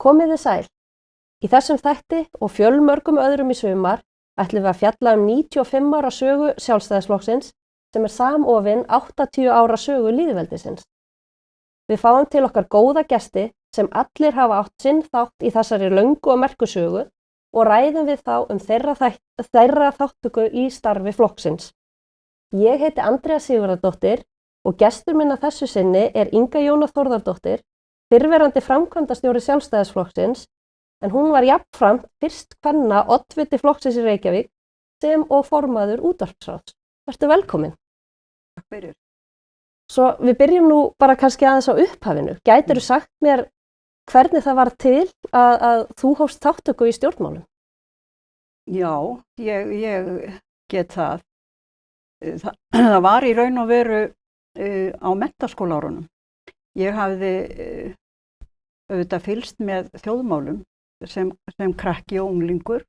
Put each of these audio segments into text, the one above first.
Komið þið sæl. Í þessum þætti og fjölmörgum öðrum í sumar ætlum við að fjalla 95 ára sögu Sjálfstæðisflokksins sem samofin 80 ára sögu lýðveldisins. Við fáum til okkar góða gesti sem allir hafa átt sinn þátt í þessari löngu og merku sögu og ræðum við þá þeirra þáttöku í starfi flokksins. Ég heiti Andrea Sigurðardóttir og gestur minn að þessu sinni Inga Jóna Þórðardóttir, fyrrverandi framkvæmdastjóri Sjálfstæðisflokksins, en hún var jafnframt fyrst kvenna oddviti flokksins í Reykjavík sem og formaður útvarpsráðs. Vertu velkomin. Takk fyrir. Svo við byrjum nú bara kannski aðeins á upphafinu. Gætirðu sagt mér hvernig það var til að þú hófst þáttöku í stjórnmálum? Já, ég get það. Það var í raun og veru á menntaskólaárunum. Ég hafði auðvitað fylgst með þjóðmálum sem krakki og unglingur.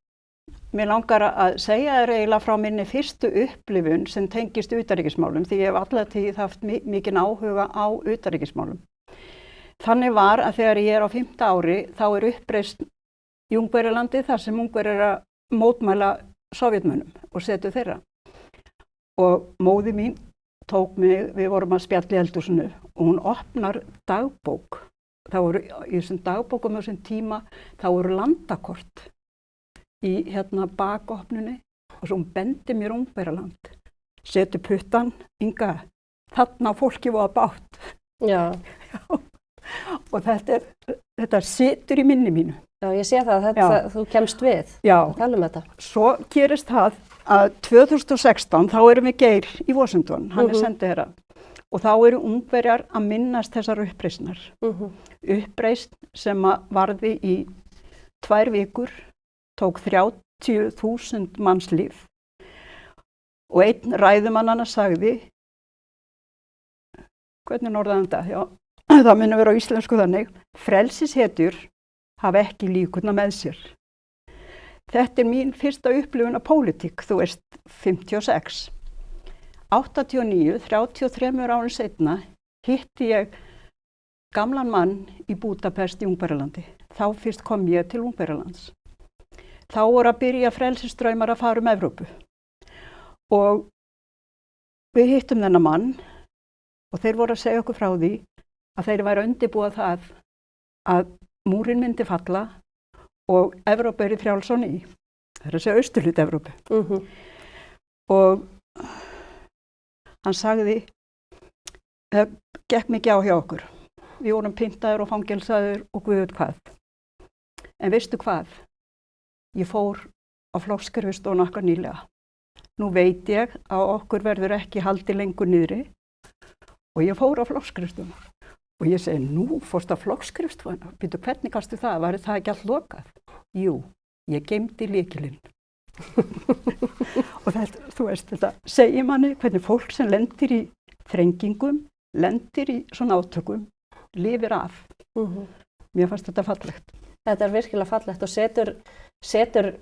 Mér langar að segja þér eiginlega frá minni fyrstu upplifun sem tengist utanríkismálum því ég hef alla tíð haft mikinn áhuga á utanríkismálum. Þannig var að þegar ég á 5. ári þá uppreisn í Ungverjalandi þar sem Ungverjar eru að mótmæla Sovétmönnum og setu þeirra. Og móðir mín tók mig, við vorum að spjalla í eldhúsinu og hún opnar dagbók. Það voru í þessum dagbókum á þessum tíma, það voru landakort í bakopnunni og svo hún bendi mér Ungverjaland. Setu puttan, Inga, þarna fólki var bátt. Já. Og þetta situr í minni mínu. Já, ég sé það, þú kemst við. Já. Tala um þetta. Svo gerist það að 2016, þá erum við Geir í Washington, hann sendiherra. Og þá eru Ungverjar að minnast þessar uppreisnar. Uppreisn sem varði í 2 vikur, tók 30.000 manns líf. Og einn ræðumannanna sagði, hvernig orðaði þetta? Já, það muni vera á íslensku þannig, frelsishetjur hafa ekki líkurnar með sér. Þetta mín fyrsta upplifun af pólitík, 56. 89, 33 árum seinna, hitti ég gamlan mann í Búdapest í Ungverjalandi. Þá fyrst kom ég til Ungverjalands. Þá voru að byrja frelsisdraumar að fara Evrópu. Og við hittum þennan mann og þeir voru að segja okkur frá því að þeir væru undirbúa það að múrinn myndi falla og Evrópa í frjáls á ný. Það er að segja austurhluta Evrópu. Og hann sagði, það gekk mikið á hjá okkur. Við vorum pyntaður og fangelsaður og guð veit hvað. En veistu hvað? Ég fór á flokksskrifstofuna okkar nýlega. Nú veit ég að okkur verður ekki haldið lengur niðri og ég fór á flokksskrifstofuna. Og ég segi, nú fórst á flokksskrifstofuna. Býtu, hvernig gastu það? Var það ekki allt lokað? Jú, ég geymdi lykilinn. Og þetta segir manni hvernig fólk sem lendir í þrengingum, lendir í svona átökum, lifir af. Mér fannst þetta fallegt. Þetta virkilega fallegt og setur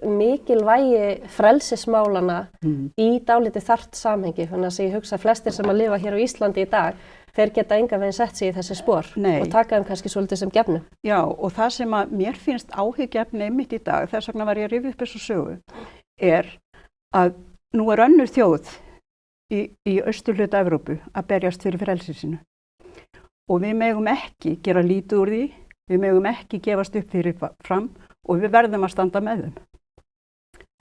mikilvægi frelsismálana í dálítið þarft samhengi. Þannig að ég hugsa flestir sem að lifa hér á Íslandi í dag, þeir geta engan veginn sett sig í þessi spor. Nei. Og taka þeim kannski svolítið sem gefnu. Já, og það sem að mér finnst áhyggjefni einmitt í dag, þess vegna var ég að rifja upp þessu sögu, að nú önnur þjóð í austurhluta Evrópu að berjast fyrir frelsi sínu. Og við megum ekki gera lítið úr því, við megum ekki gefast upp fyrir fram og við verðum að standa með þeim.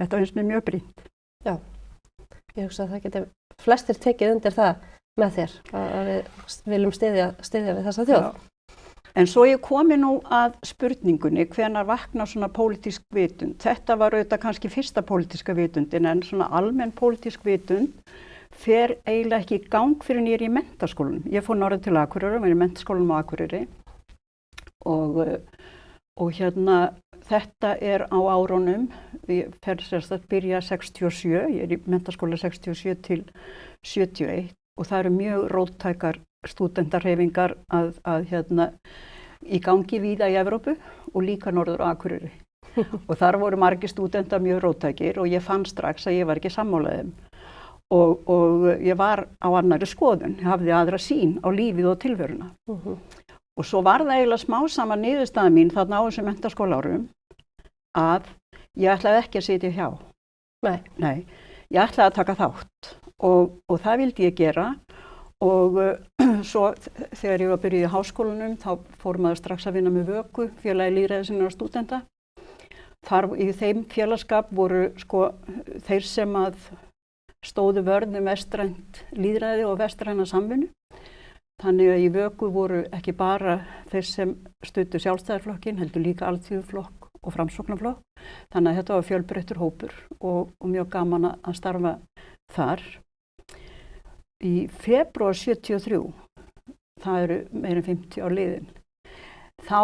Þetta finnst mér mjög brýnt. Já, ég hugsa að það geti flestir tekið undir það með þér, að við viljum styðja við þessa þjóð. Já. En svo ég komi nú að spurningunni, hvenær vaknar svona pólitísk vitund. Þetta var auðvitað kannski fyrsta pólitíska vitundin, en svona almenn pólitísk vitund fer eiginlega ekki í gang fyrir ég í menntaskólanum. Ég fór norður til Akureyrar, var í menntaskólanum á Akureyri og þetta á árunum, ég fer að byrja 67, ég í menntaskóla 67 til 71 og það eru mjög róttækar stúdentarhreyfingar í gangi víða í Evrópu og líka norður á Akureyri. Og þar voru margir stúdentar mjög róttækir og ég fann strax að ég var ekki sammála þeim. Og ég var á annarri skoðun, ég hafði aðra sýn á lífið og tilveruna. Og svo var það eiginlega smá saman niðurstaða mín þarna á þessum menntaskólaárum að ég ætlaði ekki að sitja hjá. Nei, ég ætlaði að taka þátt og það vildi ég gera og svo þegar ég var að byrja í háskólanum þá fór maður strax að vinna með Vöku, félagi lýðræðissinna stúdenta. Þar í þeim félagskap voru sko þeir sem að stóðu vörð vestrænt lýðræði og vestræna samvinnu. Þannig að í Vöku voru ekki bara þeir sem studdu Sjálfstæðisflokkinn, heldur líka Alþýðuflokk og Framsóknarflokk. Þannig að þetta var fjölbreyttur hópur og mjög gaman að starfa þar. Í febrúar 73, það eru meira en 50 ár liðin, þá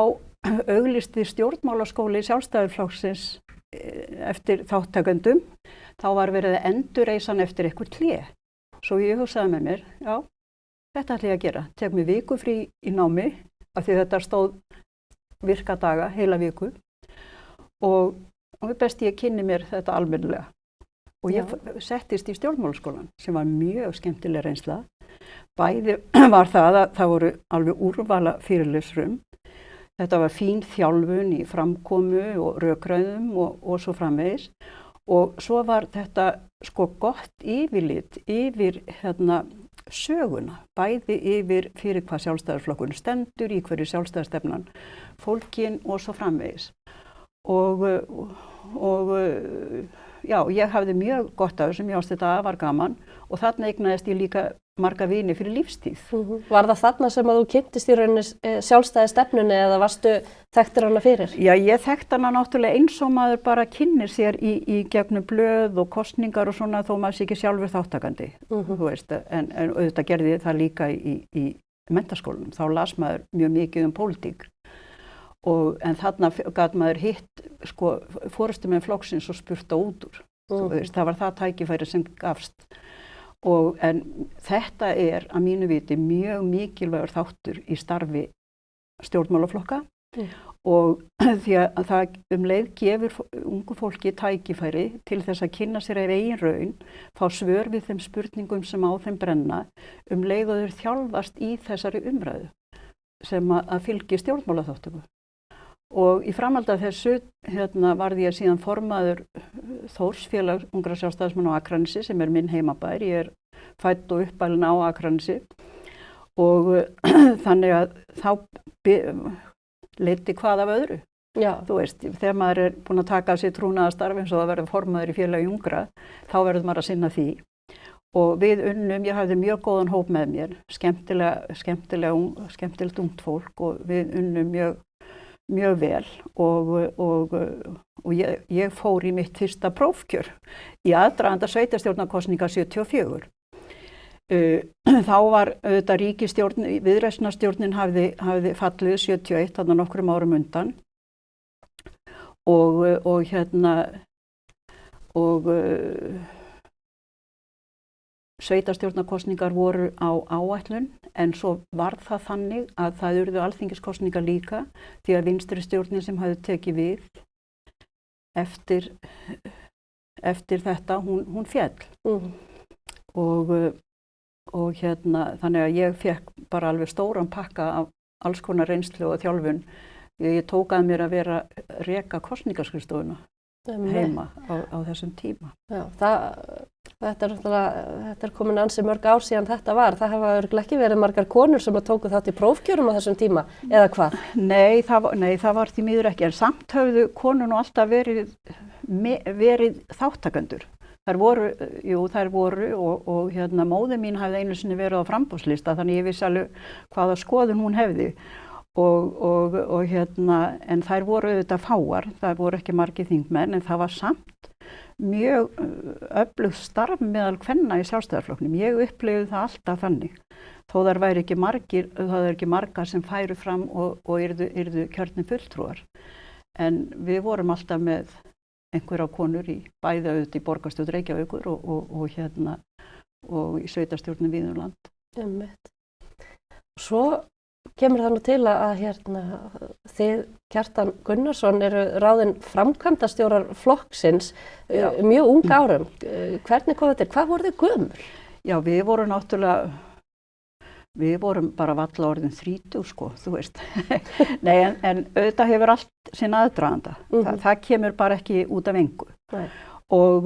auglýsti stjórnmálaskóli Sjálfstæðisflokksins eftir þáttakendum. Þá var verið að endurreisa hann eftir eitthvað hlé. Svo ég hugsaði með mér, já, þetta ætla ég að gera. Tek mig viku frí í námi af því þetta stóð virkadaga, heila viku og best ég kynni mér þetta almennilega. Og ég settist í stjórnmálaskólan sem var mjög skemmtileg reynsla. Bæði var það að það voru alveg úrvala fyrirlesrum. Þetta var fín þjálfun í framkomu og rökræðum og svo framvegis. Og svo var þetta sko gott yfirlit yfir söguna, bæði yfir fyrir hvað Sjálfstæðisflokkurinn stendur, í hverju sjálfstæðisstefnan fólkin og svo framvegis. Og já, ég hafði mjög gott af þessum, ég ást þetta var gaman og þarna eignaðist ég líka marga vini fyrir lífstíð. Var það þarna sem að þú kynntist í rauninni sjálfstæðisstefnunni eða varstu þekktir hana fyrir? Já, ég þekkti hana náttúrulega eins og maður bara kynnir sér í gegnum blöð og kosningar og svona þó maður sé ekki sjálfur þáttakandi, þú veist, en auðvitað gerði það líka í menntaskólanum, þá las maður mjög mikið pólitík. En þarna gat maður hitt sko forystumenn flokksins og spurt út úr, veist, það var það tækifæri sem gafst. En þetta að mínu viti mjög mikilvægur þáttur í starfi stjórnmálaflokka og því að það leið gefur ungu fólki tækifæri til þess að kynna sér af eigin raun, fá svör við þeim spurningum sem á þeim brenna, leið og þeir þjálfast í þessari umræðu sem að fylgi stjórnmálaþáttöku. Og í framhaldi af þessu varð ég síðan formaður Þórs félag ungra sjálfstæðismanna á Akranesi sem minn heimabær. Ég fædd og uppalin á Akranesi og þannig að þá leiddi hvað af öðru. Já. Þú veist, þegar maður búinn að taka af sér trúnaðarstarf eins og að verða formaður í félagi ungra, þá verður maður að sinna því. Og við ég hafði mjög góðan hóp með mér, skemmtilegt ungt fólk og við mjög vel og ég fór í mitt fyrsta prófkjör í aðdraganda sveitarstjórnarkosninga 74. Þá var auðvitað ríkisstjórn, viðreisnarstjórnin hafði fallið 71, þarna nokkrum árum undan og sveitarstjórnarkosningar voru á áætlun en svo var það þannig að það urðu alþingiskosningar líka því að vinstri stjórnin sem hafði tekið við eftir þetta, hún féll. Og þannig að ég fekk bara alveg stóran pakka af alls konar reynslu og þjálfun. Ég tók að mér að reka kosningaskrifstofuna heima á þessum tíma. Já, þetta komin ansi mörg ár síðan þetta var. Það hafa örugglega ekki verið margar konur sem tóku þátt í prófkjörum á þessum tíma, eða hvað? Nei, það var því miður ekki, en samt höfðu konur nú alltaf verið þáttakendur. Þær voru og móðir mín hafði einu sinni verið á framboðslista, þannig ég vissi alveg hvaða skoðun hún hefði. En þær voru auðvitað fáar, það voru ekki margir þingmenn, en það var samt mjög öflugt starf meðal kvenna í Sjálfstæðisflokknum. Ég upplifði það alltaf þannig. Þó það væri ekki margar sem færu fram og yrðu kjörnir fulltrúar. En við vorum alltaf með einhverja konur bæði auðvitað í borgarstjórn Reykjavíkur og í sveitarstjórnum víða um land. Svo kemur það nú til að þið, Kjartan Gunnarsson, eru ráðin framkvæmdastjórar flokksins mjög ung árum. Hvernig kom þetta? Hvað voru þið gömul? Já, við vorum náttúrulega við vorum bara valla orðin 30 sko, þú veist. Nei, en auðvitað hefur allt sinn aðdraganda. Það kemur bara ekki út af engu. Nei. Og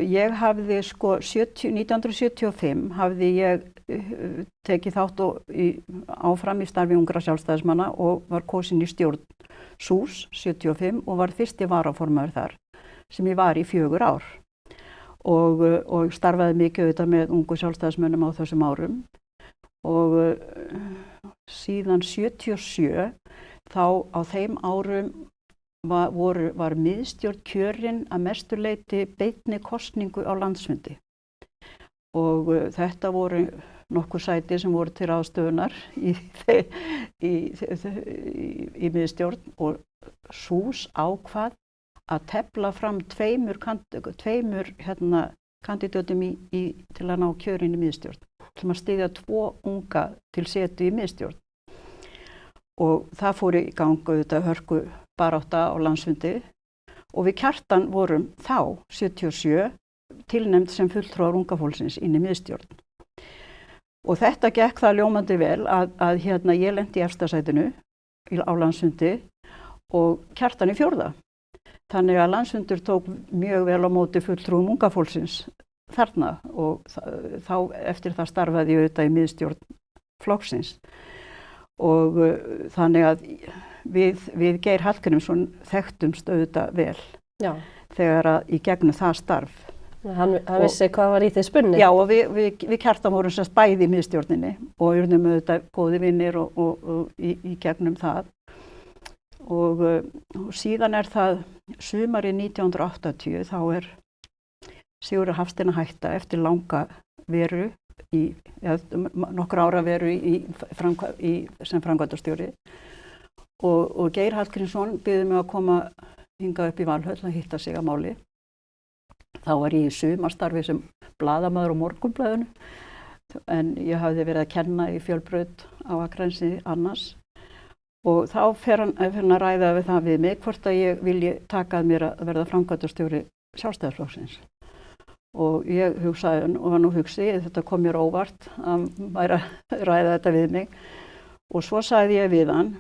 ég hafði sko 1975 hafði ég tekið þátt áfram í starfi ungra sjálfstæðismanna og var kosin í stjórn SÚS 75 og var fyrsti varaformaður þar sem ég var í 4 ár. Og starfaði mikið auðvitað með ungu sjálfstæðismönnum á þessum árum og síðan 77 þá á þeim árum var miðstjórn kjörin að mestu leyti beinni kosningu á landsfundi og þetta voru nokkur sæti sem voru til ráðstöfunar í miðstjórn og SÚS ákvað að tefla fram tveimur kandidötum til að ná kjörin í miðstjórn, til að styðja 2 unga til setu í miðstjórn. Og það fór í gang auðvitað hörku barátta á landsfundi og við Kjartan vorum þá, 77, tilnefnd sem fulltrúar unga fólksins inn í miðstjórn. Og þetta gekk það ljómandi vel að ég lendi í efsta sætinu á landsfundi og Kjartan í 4. Þannig að landsfundur tók mjög vel á móti fulltrúum unga fólksins þarna og þá eftir það starfaði ég auðvitað í miðstjórn flokksins. Og þannig að við Geir Hallgrímsson þekktumst auðvitað vel. Já. Þegar að í gegnum það starf. Hann vissi hvað var í því spunni. Já, og við Kjartan vorum sem bæði í miðstjórninni og urðum auðvitað góði vinnir og í gegnum það. Og síðan það sumarið 1980 þá Sigurður Hafstein að hætta eftir langa veru nokkur ára veru sem framkvæmdastjóri og Geir Hallgrímsson biður mig að koma hingað upp í Valhöll að hitta sig að máli. Þá var ég í sumarstarfi sem blaðamaður á Morgunblaðinu en ég hafði verið að kenna í Fjölbraut á Akranesi annars og þá fer hann að ræða við það við mig hvort að ég vilji taka að mér að verða framkvæmdastjóri Sjálfstæðisflokksins. Og ég hugsaði og var nú hugsið, þetta kom mér óvart að væri að ræða þetta við mig og svo sagði ég við hann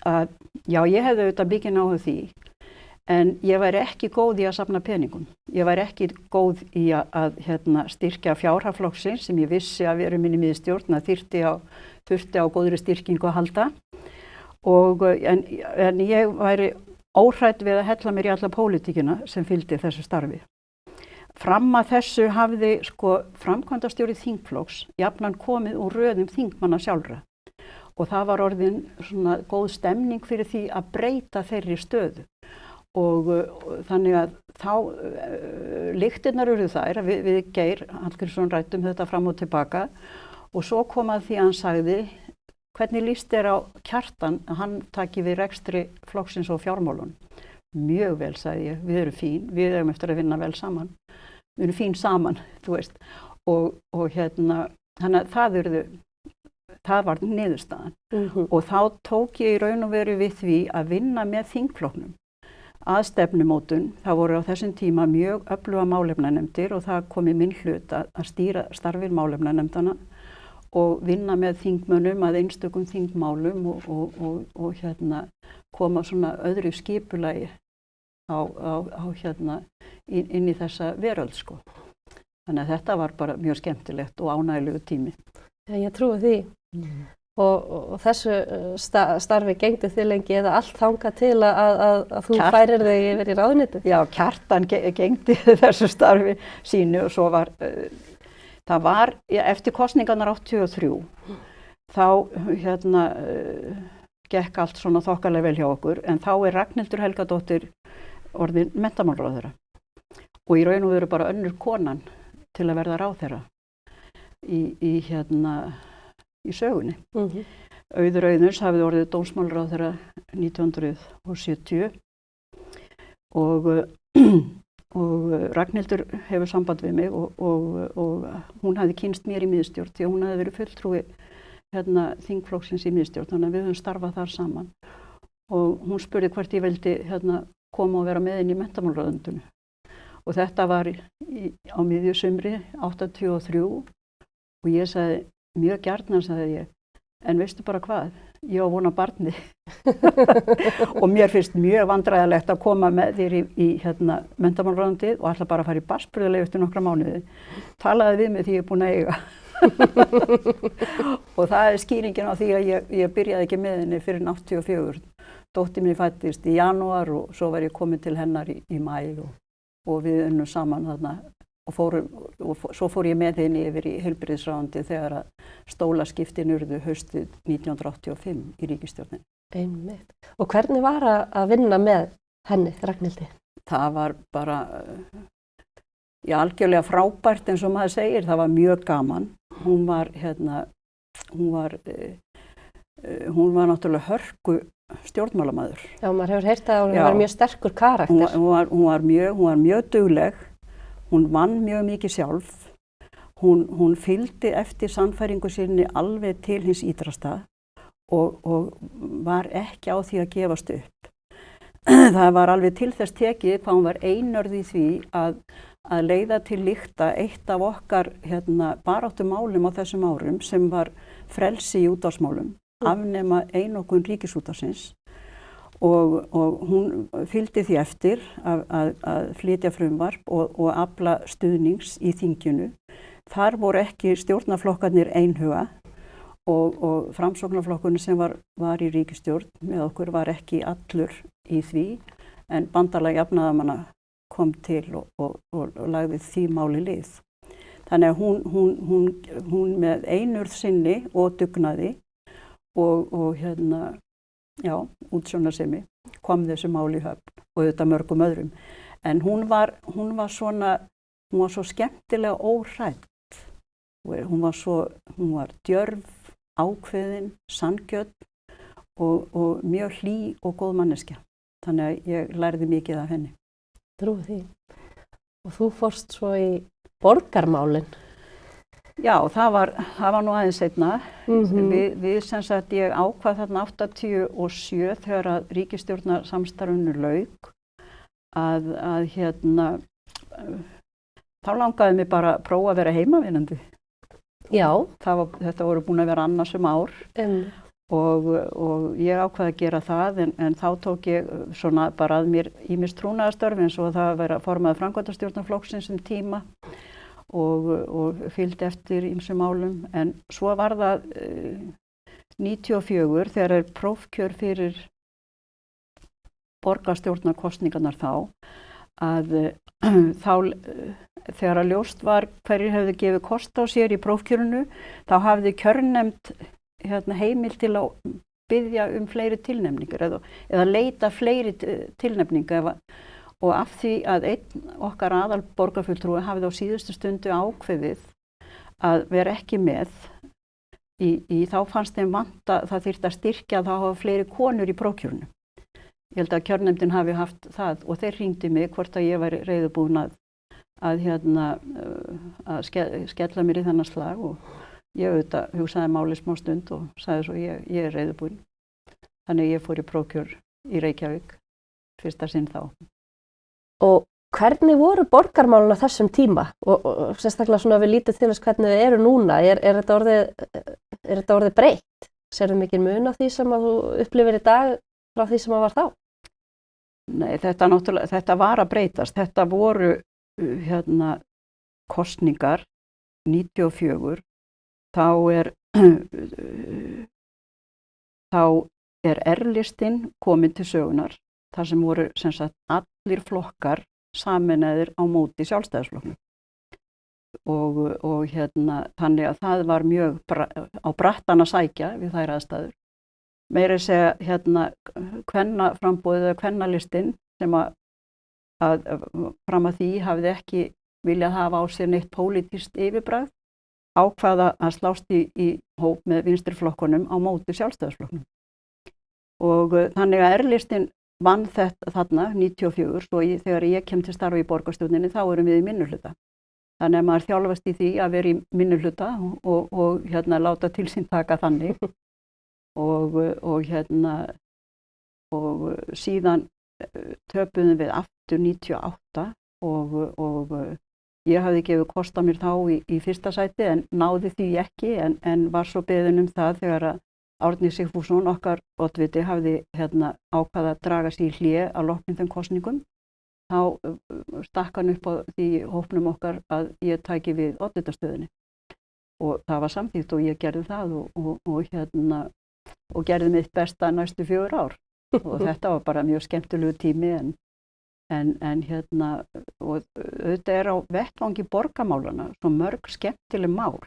að já, ég hefði auðvitað mikið náðu því en ég væri ekki góð í að safna peningum. Ég væri ekki góð í að styrkja fjárhagflokksins sem ég vissi að vera minni miðstjórn að þurfti á góðri styrkingu að halda en ég væri óhrædd við að hella mér í alla pólitíkina sem fylgdi þessu starfi. Fram að þessu hafði framkvæmdastjóri þingflokks jafnan komið úr röðum þingmanna sjálfra og það var orðin svona góð stemning fyrir því að breyta þeirri stöðu og þannig að þá lyktirnar urðu þær að við Geir Hallgrímsson ræddum þetta fram og tilbaka og svo kom að því að hann sagði hvernig líst á Kjartan að hann taki við rekstri flokksins og fjármálun. Mjög vel, sagði ég, við erum fín, við eigum eftir að vinna vel saman. Við erum fín saman, þú veist. Og þannig að það var niðurstaðan. Og þá tók ég í raun og veru við því að vinna með þingflokknum. Að stefnumótun, það voru á þessum tíma mjög öfluga málefnanefndir og það kom í minn hlut að stýra starfið málefnanefndana og vinna með þingmönnum að einstökum þingmálum og koma svona öðru skipulagi inn í þessa veröld sko. Þannig að þetta var bara mjög skemmtilegt og ánægilegu tími. Já, ég trúi því. Og þessu starfi gengdu þið lengi eða allt þangað til að þú færir þig yfir í ráðuneyti? Já, Kjartan gengdi þessu starfi sínu og svo var það var eftir kosningarnar 83 þá gekk allt svona þokkalega vel hjá okkur en þá Ragnhildur Helgadóttir orðin menntamálaráðherra og í raun og veru bara önnur konan til að verða ráðherra í sögunni. Auður Auðuns hafði orðið dómsmálaráðherra 1970 og Ragnhildur hefur samband við mig og hún hafði kynst mér í miðstjórn því hún hafði verið fulltrúi þingflokksins í miðstjórn þannig að við höfum starfað þar saman og hún spurði hvert ég vildi koma og vera með inn í menntamálaráðuneytinu og þetta var á miðju sumri 83 og ég sagði mjög gjarnan, sagði ég, en veistu bara hvað, ég á von á barni. Og mér finnst mjög vandræðalegt að koma með þér í menntamálaráðuneytið og ætla bara að fara í barnsburðarleyfi eftir nokkra mánuði. Talaði við mig því ég er búin að eiga. Og það er skýringin á því að ég byrjaði ekki með henni fyrir 84. Dóttir mín fæddist í janúar og svo var ég komin til hennar í maí og við unnum saman þarna og svo fór ég með henni yfir í heilbrigðisráðuneytið þegar að stólaskiptin urðu haustið 1985 í ríkisstjórninni. Einmitt. Og hvernig var að vinna með henni, Ragnhildi? Það var bara algjörlega frábært eins og maður segir, það var mjög gaman. Hún var náttúrulega hörku stjórnmálamaður. Já, maður hefur heyrt að hún var mjög sterkur karakter. Hún var mjög dugleg, hún vann mjög mikið sjálf, hún fylgdi eftir sannfæringu sinni alveg til hins ítrasta og var ekki á því að gefast upp. Það var alveg til þess tekið hvað hún var einörð í því að leiða til lykta eitt af okkar baráttumálum á þessum árum sem var frelsi í útvarpsmálum, afnema einokun Ríkisútvarpsins og hún fylgdi því eftir að flytja frumvarp og afla stuðnings í þinginu. Þar voru ekki stjórnarflokkarnir einhuga og Framsóknarflokkurinn sem var í ríkisstjórn með okkur var ekki allur í því en bandalag jafnaðarmanna kom til og lagði því máli lið. Þannig að hún með einurð sinni og dugnaði og útsjónarsemi kom þessu máli í höfn og auðvitað mörgum öðrum. En hún var svo skemmtilega óhrædd. Hún var djörf, ákveðin, sanngjörn og mjög hlý og góð manneskja. Þannig að ég lærði mikið af henni. Trúi því. Og þú fórst svo í borgarmálin. Já, það var nú aðeins seinna. Við sem sagt, ég ákvað þarna 87 þegar að ríkisstjórnarsamstarfinu lauk að þá langaði mig bara að prófa að vera heimavinnandi. Já. Þetta voru búin að vera annars ár og ég ákvaði að gera það en þá tók ég svona bara að mér ýmis trúnaðarstörf eins og það að vera formaður framkvæmdastjórnarflokksins tíma og fylgdi eftir ýmsum málum en svo var það 94 þegar er prófkjör fyrir borgarstjórnarkosningarnar þegar að ljóst var hverjir hefðu gefið kost á sér í prófkjörinu þá hafði kjörnefnd heimild til að biðja fleiri tilnefningar eða leita fleiri tilnefninga og af því að einn okkar aðal borgarfulltrúi hafði á síðustu stundu ákveðið að vera ekki með þá fannst þeim vanta það þyrfti að styrkja að það hafa fleiri konur í prófkjörinu. Ég held að kjörnefndin hafi haft það og þeir hringdi mig hvort að ég væri reiðubúin að skella mér í þennan slag og ég auðvitað hugsaði máli smá stund og sagði svo ég er reiðubúin. Þannig ég fór í prófkjör í Reykjavík fyrsta sinn þá. Og hvernig voru borgarmálin á þessum tíma og sérstaklega svona við lítið til þess hvernig þau eru núna? Er þetta orðið breytt? Sérðu mikið mun á því sem að þú upplifir í dag frá því sem að var þá? Nei, þetta var að breytast. Þetta voru kosningar 94. Þá er R-listinn komin til sögunar. Þar sem voru sem sagt allir flokkar sameinaðir á móti Sjálfstæðisflokknum. Og þannig að það var mjög á brattan að sækja við þær aðstæður. Meira að segja kvennaframboðið eða kvennalistinn sem að fram að því hafði ekki viljað hafa á sér neitt pólitískt yfirbragð ákvaða að slást í hóp með vinstriflokkunum á móti Sjálfstæðisflokknum. Og þannig að R-listinn vann þetta þarna 94 og þegar ég kem til starfa í borgarstjórninni þá erum við í minnihluta. Þannig að maður þjálfast í því að vera í minnihluta og láta til sín taka þannig. Og síðan töpuðum við aftur 98 og ég hafði gefið kost á mér þá í fyrsta sæti en náði því ekki en var svo beðin það þegar að Árni Sigfússon, okkar oddviti, hafði ákvað að draga sig í hlé að loknum þeim kosningum. Þá stakk hann upp á því hópnum okkar að ég tæki við oddvitastöðunni. Og það var samþykkt og ég gerði það og gerði mitt besta næstu 4 ár. Og þetta var bara mjög skemmtilegu tími og auðvitað á vettvangi borgarmálana svo mörg skemmtileg mál.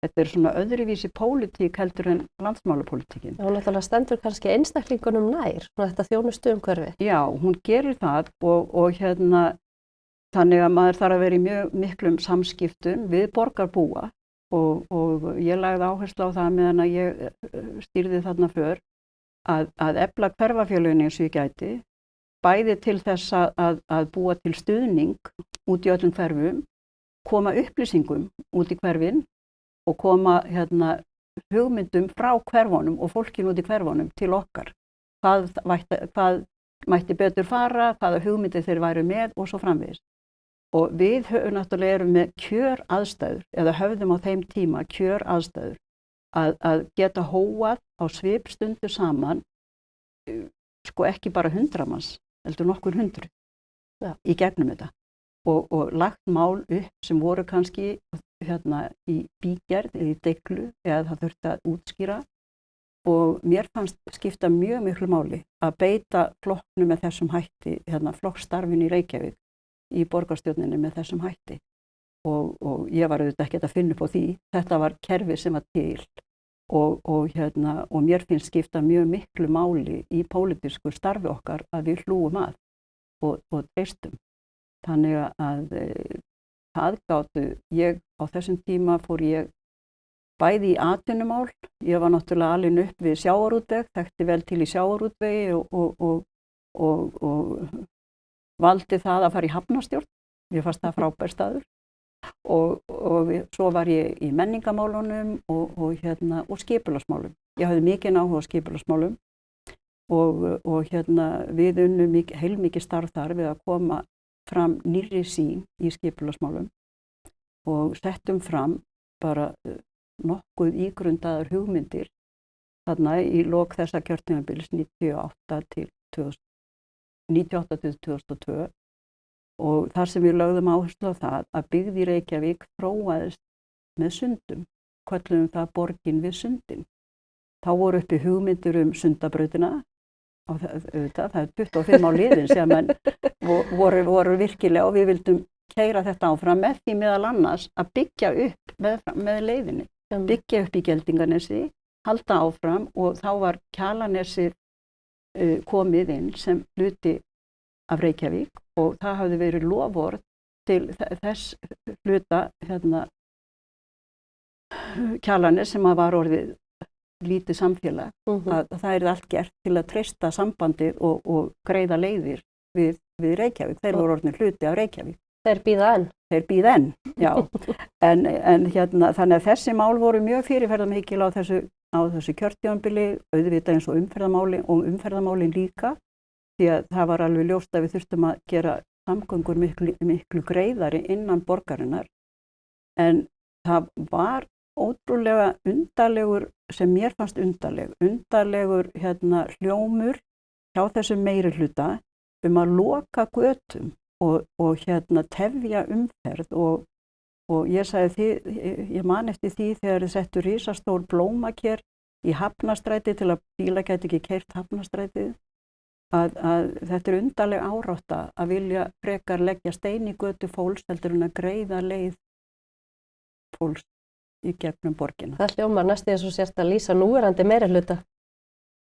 Þetta svona öðruvísi pólitík heldur en landsmálapólitíkin. Hún náttúrulega stendur kannski einstaklingunum nær, þetta þjónustuumhverfi. Já, hún gerir það og þannig að maður þarf að vera í mjög miklum samskiptum við borgarbúa og ég lagði áherslu á það meðan að ég stýrði þarna för að efla hverfafélögin eins og ég gæti, bæði til þess að búa til stuðning út í öllum hverfum, koma upplýsingum út í hverfin og koma hugmyndum frá hverfunum og fólkinu út í hverfunum til okkar. Hvað mætti betur fara, hvaða hugmyndir þeir væru með og svo framvegis. Og við náttúrulega erum með kjöraðstæður, eða höfðum á þeim tíma kjöraðstæður, að geta hóað á svipstundu saman, sko ekki bara 100 manns, heldur nokkur 100 í gegnum þetta. Og lagt mál upp sem voru kannski í bígerð eða í deiglu eða það þurfti að útskýra og mér fannst skipta mjög miklu máli að beita flokknu með þessum hætti, flokksstarfinu í Reykjavík í borgarstjórninni með þessum hætti og ég var auðvitað ekkert að finna upp á því, þetta var kerfi sem var til og mér finnst skipta mjög miklu máli í pólitísku starfi okkar að við hlúum að og treystum. Þannig að það gátu, á þessum tíma fór ég bæði í atvinnumál, ég var náttúrulega alin upp við sjávarútveg, þekkti vel til í sjávarútvegi og valdi það að fara í hafnarstjórn, ég fannst það frábær staður og svo var ég í menningamálunum og skipulagsmálum. Ég hafði mikinn áhuga á skipulagsmálum og við unnum heilmikið starf þar við að koma fram nýrri sýn í skipulagsmálum og settum fram bara nokkuð ígrundaðar hugmyndir þarna í lok þessa kjörtímabils 98 til 2002 og þar sem við lögðum áherslu á það að byggð í Reykjavík þróaðist með sundum, kölluðum það borgin við sundin. Þá voru uppi hugmyndir Sundabrautina. Það er 25 á liðin sem menn voru virkilega og við vildum keyra þetta áfram með því meðal annars að byggja upp með leiðinni, byggja upp í Geldinganesi, halda áfram og þá var Kjalarnesið komið inn sem hluti af Reykjavík og það hafði verið loforð til þess hluta Kjalarnes sem var orðið lítið samfélag, að það er allt gert til að treysta sambandið og greiða leiðir við Reykjavík. Þeir voru orðnir hluti af Reykjavík. Þeir bíða enn. Þeir bíða enn, já. En þannig að þessi mál voru mjög fyrirferðarmikil á þessu kjörtímabili, auðvitað eins og umferðarmálin líka, því að það var alveg ljóst að við þurftum að gera samgöngur miklu greiðari innan borgarinnar. En það var ótrúlega undarlegur, sem mér fannst undarlegur hljómur hjá þessum meirihluta að loka götum og tefja umferð og ég sagði ég man eftir því þegar þið settu risastór blómaker í Hafnarstræti til að bílar gæti ekki keyrt Hafnarstrætið að þetta er undarleg árátta að vilja frekar leggja stein í götu fólks heldur en að greiða leið fólks í gegnum borgina. Það hljómar næstu eins og sért að lýsa núverandi meirihluta.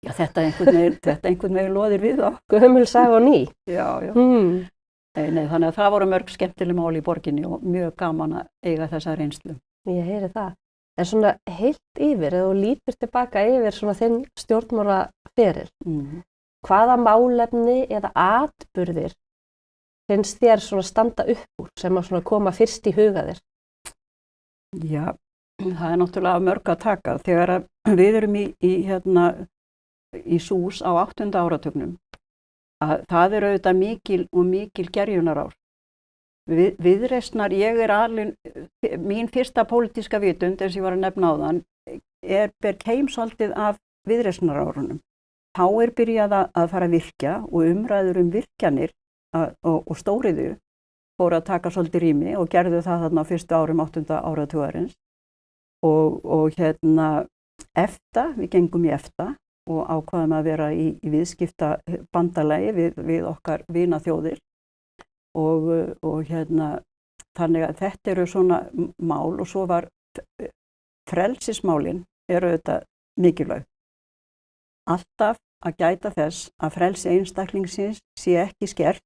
Já, þetta einhvern veginn loðir við á. Gömul saga og ný. Já. Nei, þannig að það voru mörg skemmtileg mál í borginni og mjög gaman að eiga þessa reynslu. Ég heyri það. En svona heilt yfir, eða þú lítur tilbaka yfir svona þinn stjórnmálaferil, hvaða málefni eða atburðir finnst þér svona standa upp úr sem að svona koma fyrst í huga þér? Já, það er náttúrulega mörg að taka. Þegar við erum í SÚS á 8. áratugnum, að það er auðvitað mikil gerjunarár Viðreisnar, mín fyrsta pólitíska vitund, eins og ég var að nefna áðan, ber keim svolítið af viðreisnarárunum. Þá byrjað að fara að virkja og umræður virkjanir og stóriðu fóru að taka svolítið rými og gerðu það þarna á fyrstu árum 8. áratugarins. Og EFTA, við gengum í EFTA og ákvaðum að vera í viðskipta bandalagi við okkar vinaþjóðir. Og þannig að þetta eru svona mál og svo var frelsismálin auðvitað mikilvæg. Alltaf að gæta þess að frelsi einstaklingsins sé ekki skert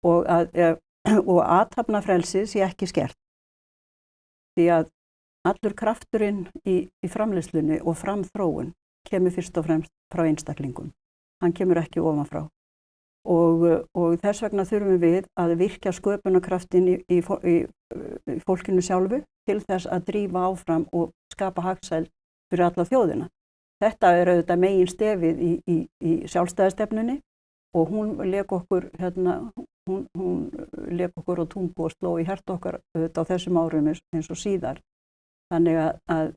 og athafnafrelsi sé ekki skert. Því að allur krafturinn í framleiðslunni og framþróun kemur fyrst og fremst frá einstaklingum. Hann kemur ekki ofan frá. Og þess vegna þurfum við að virkja sköpunarkraftin í fólkinu sjálfu til þess að drífa áfram og skapa hagsæld fyrir alla þjóðina. Þetta auðvitað megin stefið í sjálfstæðistefnunni og hún lék okkur á tungu og sló í hjarta okkar auðvitað á þessum árum eins og síðar. Þannig að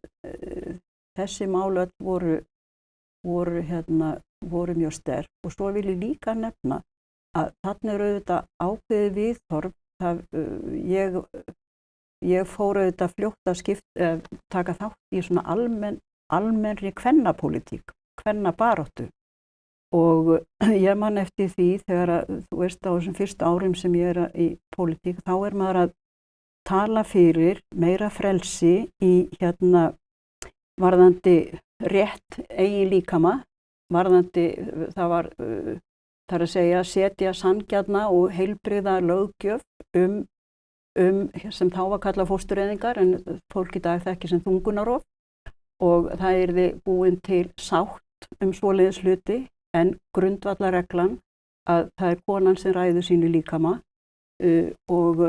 þessi mál öll voru mjög sterk og svo vil ég líka nefna að þarna auðvitað ákveðið viðhorf. Ég fór auðvitað fljótt að taka þátt í svona almennri kvennapólitík, kvennabaráttu og ég man eftir því þegar þú veist á þessum fyrstu árum sem ég í pólitík þá maður að tala fyrir meira frelsi í varðandi rétt eigin líkama, varðandi það var þar að segja setja sanngjarna og heilbrigða löggjöf sem þá var kallað fóstureyðingar en fólk í dag þekki sem þungunarof og það yrði búin til sátt svoleiðis hluti en grundvallarreglan að það konan sem ræður sínu líkama og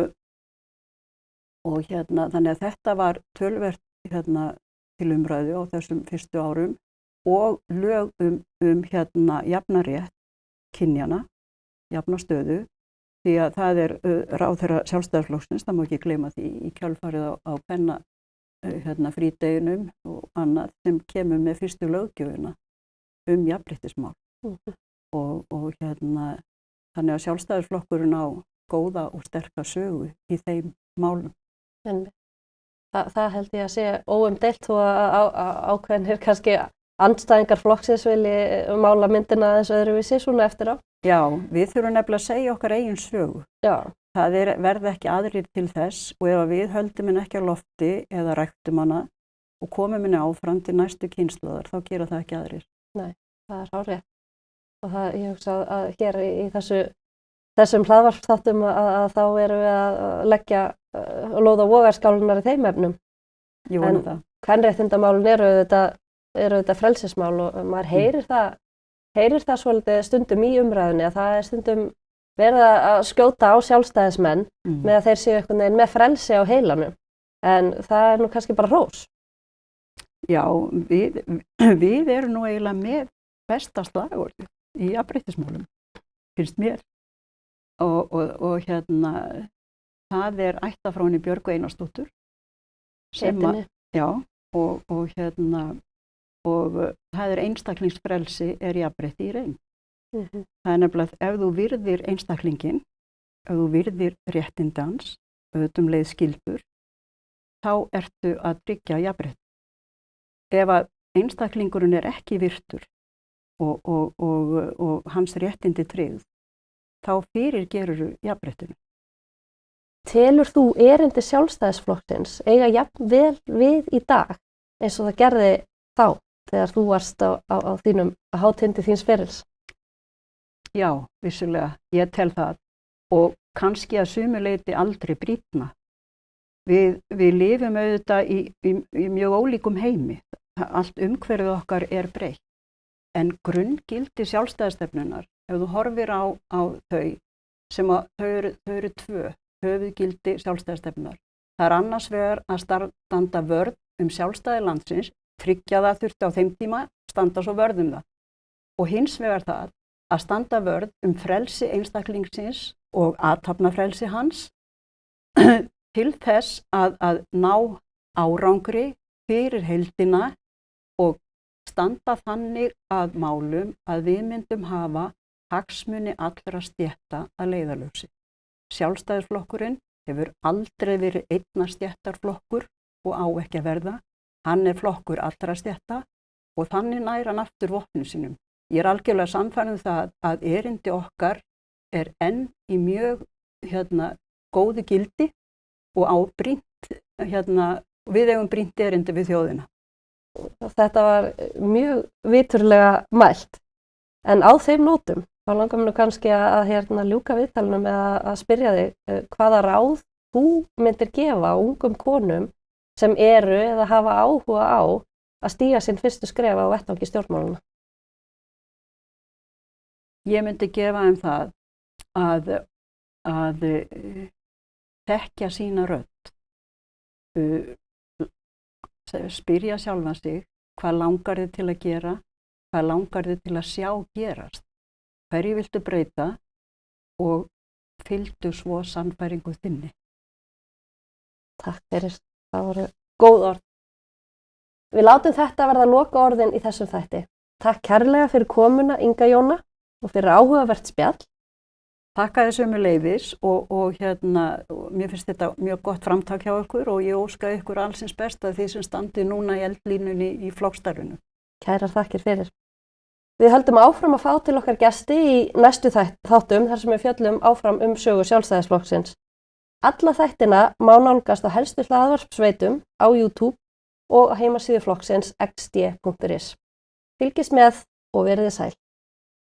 þannig að þetta var töluvert til umræðu á þessum fyrstu árum og lög jafnarétt kynjana, jafnastöðu því að það ráðherra Sjálfstæðisflokksins, það má ekki gleyma því í kjölfarið á frídeginum og annað sem kemur með fyrstu löggjöfina jafnréttismál og þannig að Sjálfstæðisflokkurinn á góða og sterka sögu í þeim málum. En það held ég að sé óumdeilt og ákveðnir kannski andstæðingar flokksins vilji mála myndina aðeins öðruvísi svona eftir á. Já, við þurfum nefnilega að segja okkar eigin sögu. Já. Það verða ekki aðrir til þess og ef við höldum henni ekki á lofti eða ræktum hana og komum henni áfram til næstu kynslóðar þá gera það ekki aðrir. Nei, það hárrétt. Og ég hugsa að hér í þessum hlaðvarpsþáttum að þá erum við að leggja lóð á vogarskálunar í þeim efnum. Ég vona það. En kvenréttindamálin eru þetta frelsismál og maður heyrir það svolítið stundum í umræðunni að það stundum verið að skjóta á sjálfstæðismenn með að þeir séu einhvern veginn með frelsi á heilanum. En það nú kannski bara hrós. Já, við erum nú eiginlega með besta slagorð í jafnréttismálum, finnst mér. Og það ættað frá henni Björgu Einarsdóttur. Setinni. Já, og það einstaklingsfrelsi jafnrétti í reynd. Það nefnilega ef þú virðir einstaklinginn, ef þú virðir réttindans, leið skyldur, þá ertu að tryggja jafnrétti. Ef að einstaklingurinn ekki virtur og hans réttindi tryggð, þá fyrirgerur jafnréttinu. Telur þú erindi Sjálfstæðisflokksins eiga jafn vel við í dag eins og það gerði þá þegar þú varst á þínum hátindi þíns ferils? Já, vissulega, ég tel það og kannski að sumu leyti aldrei brýtna. Við lifum auðvitað í mjög ólíkum heimi. Allt umhverfið okkar breytt. En grunngildi sjálfstæðisstefnunnar, ef þú horfir á þau, sem þau eru tvö, höfuðgildi sjálfstæðisstefnunnar. Það annars vegar að standa vörð sjálfstæði landsins, tryggja það þurfti á þeim tíma, standa svo vörð það. Og hins vegar það að standa vörð frelsi einstaklingsins og athafnafrelsi hans til þess að ná árangri fyrir heildina og standa þannig að málum að við myndum hafa hagsmuni allra stétta að leiðarljósi. Sjálfstæðisflokkurinn hefur aldrei verið einna stéttarflokkur og á ekki að verða. Hann flokkur allra stétta og þannig nær hann aftur vopnum sínum. Ég algjörlega sannfærð það að erindi okkar enn í mjög góðu gildi og á brýnt, við eigum brýnt erindi við þjóðina. Þetta var mjög viturlega mælt, en á þeim nótum þá langar mér nú kannski að ljúka viðtalinu með að spyrja þig hvaða ráð þú myndir gefa ungum konum sem eru eða hafa áhuga á að stíga sinn fyrstu skref á vettvangi stjórnmálana. Ég myndi gefa þeim það að þekkja sína rödd, spyrja sjálfan sig hvað langar þið til að gera, hvað langar þið til að sjá gerast, hverju viltu breyta og fylgdu svo sannfæringu þinni. Takk fyrir, það voru góð orð. Við látum þetta verða loka orðin í þessum þætti. Takk kærlega fyrir komuna Inga Jóna og fyrir áhugavert spjall. Takk sömuleiðis og mér finnst þetta mjög gott framtak hjá ykkur og ég óska ykkur allsins besta því sem standi núna í eldlínunni í flokksstarfinu. Kærar þakkir fyrir. Við höldum áfram að fá til okkar gesti í næstu þáttum þar sem við fjöllum áfram sögu Sjálfstæðisflokksins. Alla þættina má nálgast á helstu hlaðvarpsveitum á YouTube og á heimasíðu flokksins xd.is. Fylgist með og verið sæl.